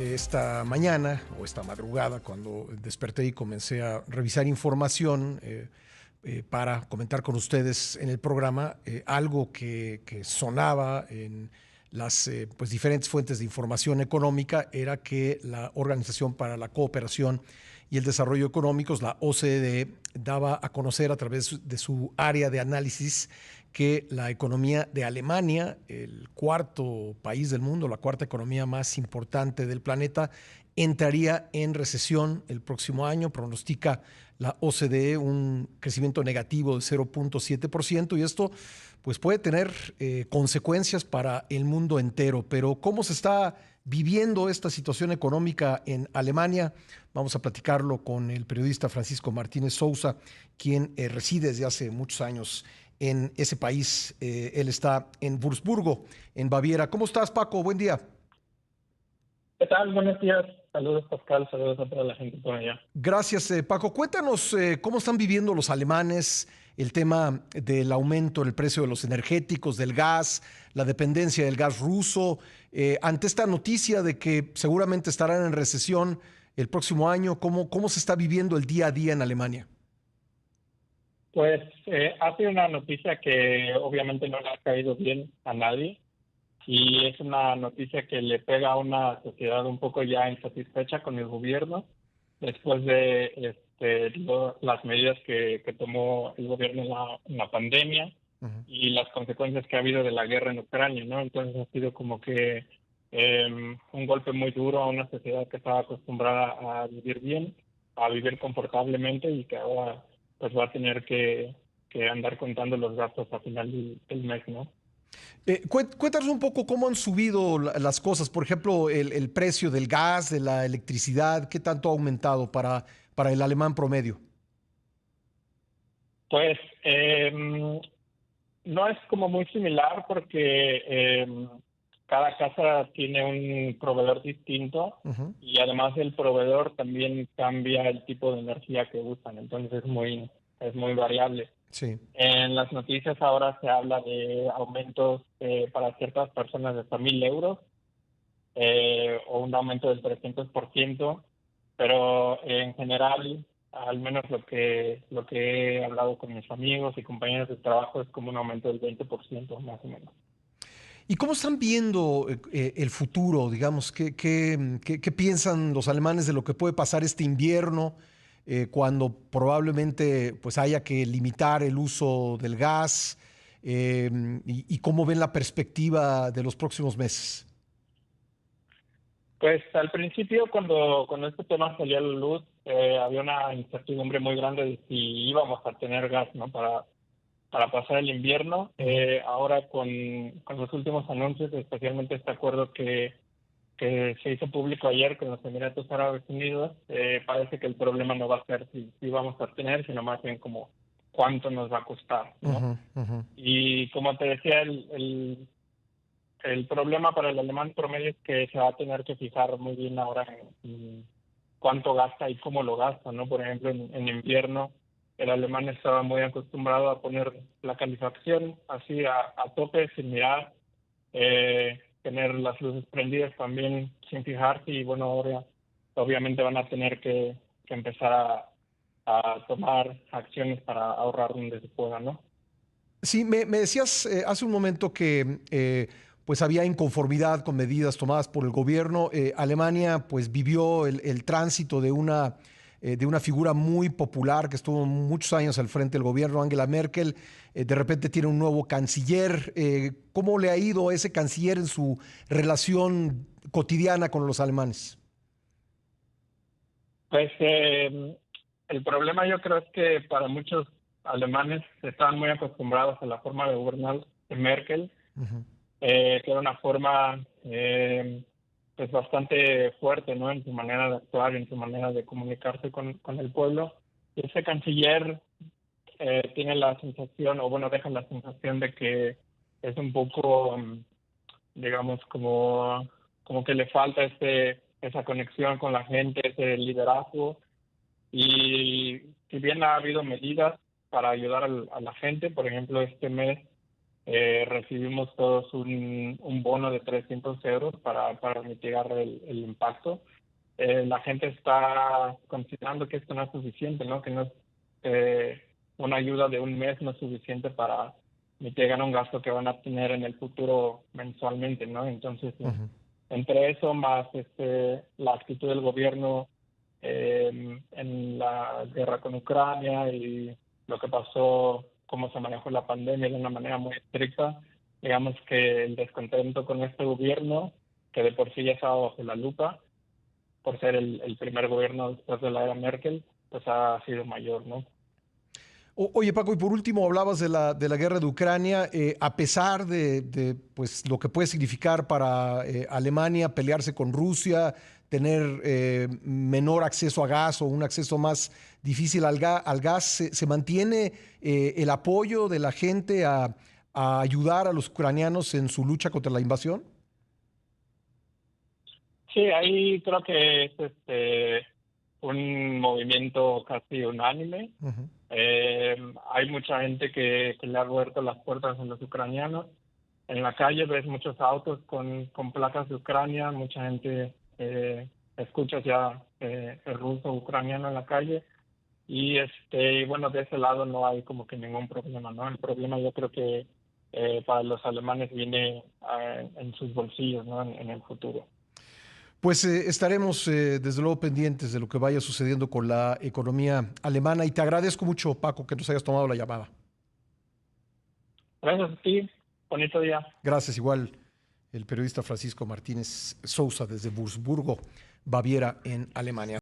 Esta mañana o esta madrugada, cuando desperté y comencé a revisar información para comentar con ustedes en el programa, algo que sonaba en las pues diferentes fuentes de información económica era que la Organización para la Cooperación y el Desarrollo Económicos, la OCDE, daba a conocer a través de su área de análisis que la economía de Alemania, el cuarto país del mundo, la cuarta economía más importante del planeta, entraría en recesión el próximo año. Pronostica la OCDE un crecimiento negativo de 0.7%, y esto pues puede tener consecuencias para el mundo entero. Pero ¿cómo se está viviendo esta situación económica en Alemania? Vamos a platicarlo con el periodista Francisco Martínez Sousa, quien reside desde hace muchos años en ese país. Él está en Würzburgo, en Baviera. ¿Cómo estás, Paco? Buen día. ¿Qué tal? Buenos días. Saludos, Pascal. Saludos a toda la gente por allá. Gracias, Paco. Cuéntanos cómo están viviendo los alemanes el tema del aumento del precio de los energéticos, del gas, la dependencia del gas ruso. Ante esta noticia de que seguramente estarán en recesión el próximo año, ¿cómo se está viviendo el día a día en Alemania? Pues ha sido una noticia que obviamente no le ha caído bien a nadie y es una noticia que le pega a una sociedad un poco ya insatisfecha con el gobierno después de las medidas que tomó el gobierno en la pandemia Ujú. y las consecuencias que ha habido de la guerra en Ucrania, ¿no? Entonces ha sido como que un golpe muy duro a una sociedad que estaba acostumbrada a vivir bien, a vivir confortablemente y que ahora pues va a tener que andar contando los gastos a final del mes, ¿no? Cuéntanos un poco cómo han subido las cosas. Por ejemplo, el precio del gas, de la electricidad, ¿qué tanto ha aumentado para el alemán promedio? Pues no es como muy similar porque cada casa tiene un proveedor distinto Ujú. y además el proveedor también cambia el tipo de energía que usan, entonces es muy variable. Sí. En las noticias ahora se habla de aumentos para ciertas personas de hasta 1.000 euros o un aumento del 300%, pero en general, al menos lo que he hablado con mis amigos y compañeros de trabajo, es como un aumento del 20% más o menos. ¿Y cómo están viendo el futuro? Digamos, ¿qué piensan los alemanes de lo que puede pasar este invierno, cuando probablemente pues haya que limitar el uso del gas? Y cómo ven la perspectiva de los próximos meses? Pues al principio, cuando este tema salió a la luz, había una incertidumbre muy grande de si íbamos a tener gas, ¿no? Para pasar el invierno. Ujú. Ahora con los últimos anuncios, especialmente este acuerdo que se hizo público ayer con los Emiratos Árabes Unidos, parece que el problema no va a ser si vamos a tener, sino más bien como cuánto nos va a costar, ¿no? Ujú, ujú. Y como te decía, el problema para el alemán promedio es que se va a tener que fijar muy bien ahora en cuánto gasta y cómo lo gasta, ¿no? Por ejemplo, en invierno el alemán estaba muy acostumbrado a poner la calefacción así a tope sin mirar, tener las luces prendidas también sin fijarse y bueno, ahora obviamente van a tener que empezar a tomar acciones para ahorrar donde se pueda, ¿no? Sí, me decías hace un momento que pues había inconformidad con medidas tomadas por el gobierno. Alemania pues vivió el tránsito de una figura muy popular que estuvo muchos años al frente del gobierno, Angela Merkel. De repente tiene un nuevo canciller. ¿Cómo le ha ido a ese canciller en su relación cotidiana con los alemanes? Pues el problema yo creo es que para muchos alemanes estaban muy acostumbrados a la forma de gobernar de Merkel, Ujú. que era una forma pues bastante fuerte, ¿no? En su manera de actuar, en su manera de comunicarse con el pueblo. Y ese canciller tiene la sensación, o bueno, deja la sensación de que es un poco, digamos, como que le falta esa conexión con la gente, ese liderazgo. Y si bien ha habido medidas para ayudar a la gente, por ejemplo, este mes recibimos todos un bono de 300 euros para mitigar el impacto. La gente está considerando que esto no es suficiente, ¿no? Que no es, una ayuda de un mes no es suficiente para mitigar un gasto que van a tener en el futuro mensualmente, ¿no? Entonces, entre eso más la actitud del gobierno en la guerra con Ucrania y lo que pasó, cómo se manejó la pandemia de una manera muy estricta, digamos que el descontento con este gobierno, que de por sí ya estaba bajo la lupa, por ser el primer gobierno después de la era Merkel, pues ha sido mayor, ¿no? Oye, Paco, y por último hablabas de la guerra de Ucrania. A pesar de, pues, lo que puede significar para Alemania pelearse con Rusia, tener menor acceso a gas o un acceso más difícil al gas, ¿se mantiene el apoyo de la gente a ayudar a los ucranianos en su lucha contra la invasión? Sí, ahí creo que es un movimiento casi unánime. Ujú. Hay mucha gente que le ha abierto las puertas a los ucranianos. En la calle ves muchos autos con placas de Ucrania, mucha gente escucha ya el ruso ucraniano en la calle. Y bueno, de ese lado no hay como que ningún problema, ¿no? El problema yo creo que para los alemanes viene en sus bolsillos, ¿no? En el futuro. Pues estaremos desde luego pendientes de lo que vaya sucediendo con la economía alemana y te agradezco mucho, Paco, que nos hayas tomado la llamada. Gracias a ti, bonito día. Gracias, igual el periodista Francisco Martínez Sousa desde Wurzburgo, Baviera, en Alemania.